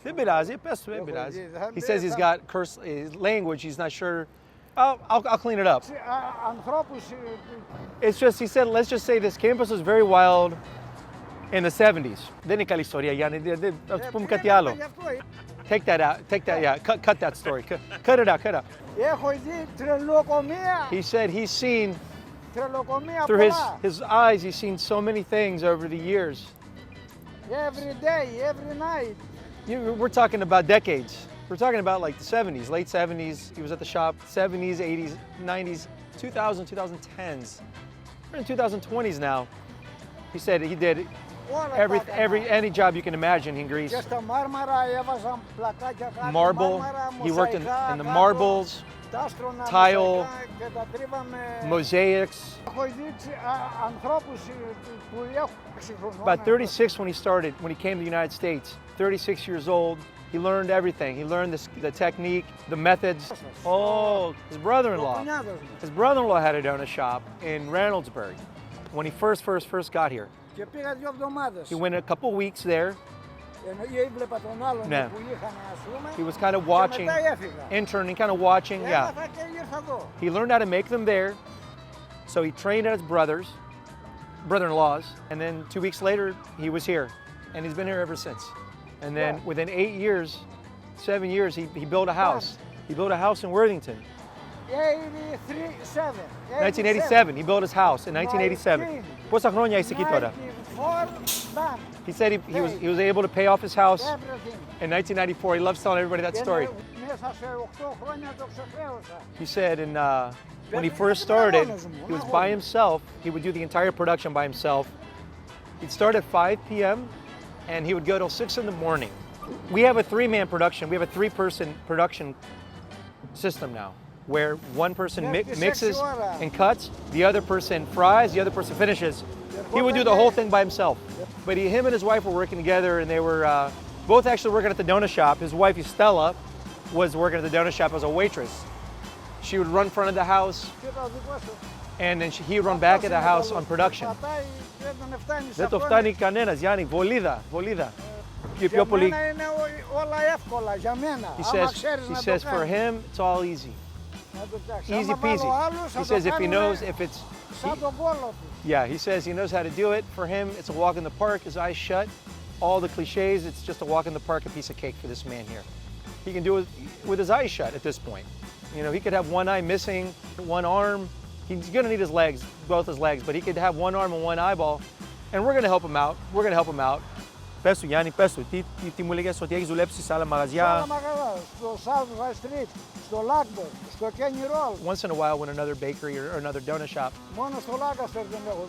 Δεν πειράζει, πες του, δεν πειράζει. He says he's got curse language, he's not sure. I'll clean it up. It's just, he said, let's just say this campus was very wild in the 70s. Δεν είναι καλή ιστορία, Γιάννη, θα του πούμε κάτι άλλο. Take that out, cut that story, cut it out. He said he's seen, through his eyes, he's seen so many things over the years. Every day, every night. We're talking about decades. We're talking about like the 70s, late 70s. He was at the shop, 70s, 80s, 90s, 2000, 2010s. We're in 2020s now. He said he did any job you can imagine in Greece. Marble. He worked in the marbles, tile, mosaics. About 36 when he started, when he came to the United States. 36 years old. He learned everything. He learned the technique, the methods. Oh, his brother-in-law. His brother-in-law had a donut shop in Reynoldsburg when he first got here. He went a couple weeks there. Yeah. He was kind of watching, interning, kind of watching, yeah. He learned how to make them there. So he trained at his brother-in-law's, and then 2 weeks later, he was here. And he's been here ever since. And then within 7 years, he built a house. He built a house in Worthington. 1987, he built his house in 1987. Πόσα χρόνια είσαι εκεί τώρα? He said he was able to pay off his house in 1994. He loves telling everybody that story. He said when he first started, he was by himself. He would do the entire production by himself. He'd start at 5 p.m. and he would go till 6 in the morning. We have a 3-man production. We have a 3-person production system now, where one person mixes and cuts, the other person fries, the other person finishes. He would do the whole thing by himself. But him and his wife were working together, and they were both actually working at the donut shop. His wife, Stella, was working at the donut shop as a waitress. She would run front of the house, and then he would run back at the house on production. Δεν το φτάνει κανένας, Γιάννη, βολίδα. He says for him, it's all easy. Easy peasy. He says if he knows, he says he knows how to do it. For him, it's a walk in the park, his eyes shut. All the cliches, it's just a walk in the park, a piece of cake for this man here. He can do it with his eyes shut at this point. You know, he could have one eye missing, one arm. He's gonna need his legs, both his legs, but he could have one arm and one eyeball. And we're gonna help him out. Πες του, Γιάννη, πες του, τι μου λέγες ότι έχεις δουλέψει σε άλλα μαγαζιά. Στο Southwest Street, στο Lockdown, στο Kenny Roll. Once in a while when another bakery or another donut shop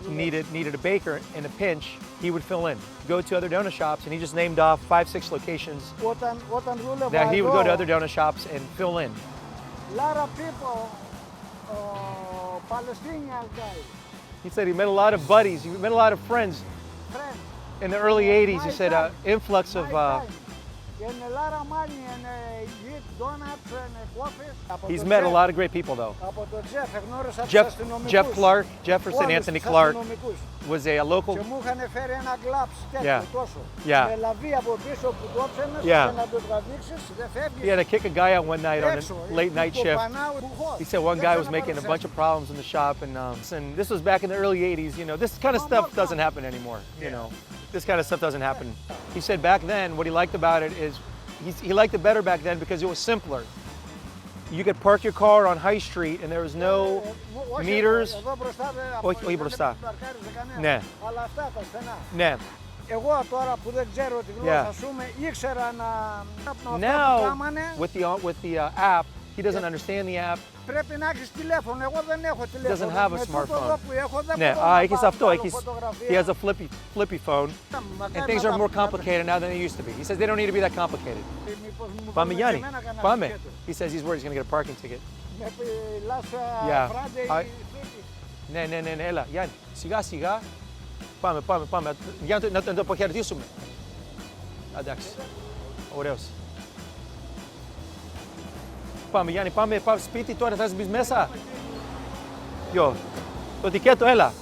needed a baker in a pinch, he would fill in. Go to other donut shops, and he just named off 5-6 locations that he would go to other donut shops and fill in. A lot of people, Palestinian guys. He said he met a lot of buddies, he met a lot of friends. In the early 80s, he said influx of... He's met a lot of great people, though. Jeff Clark, Jefferson Anthony Clark, was a local... He had to kick a guy out one night on a late night shift. He said one guy was making a bunch of problems in the shop, and this was back in the early 80s. You know, this kind of stuff doesn't happen anymore, you know. This kind of stuff doesn't happen. He said back then, what he liked about it is, he liked it better back then because it was simpler. You could park your car on High Street and there was no meters. Όχι μπροστά. Ναι. Ναι. Εγώ τώρα που δεν ξέρω τη γλώσσα σου, ήξερα να... Now, with the app, he doesn't understand the app. Πρέπει να έχεις τηλέφωνο, εγώ δεν έχω τηλέφωνο. Doesn't have a smartphone. Ναι, έχεις αυτό, he has a flippy phone, and things are more complicated now than they used to be. He says they don't need to be that complicated. Πάμε Γιάννη, πάμε. He says he's worried he's going to get a parking ticket. Yeah. Ναι, έλα, Γιάννη, σιγά. Πάμε. Για να το αποχαιρετήσουμε. Εντάξει, ωραίος. Πάμε Γιάννη, πάμε σπίτι τώρα, θα μπεις μέσα. Ποιο, το τικέτο, έλα.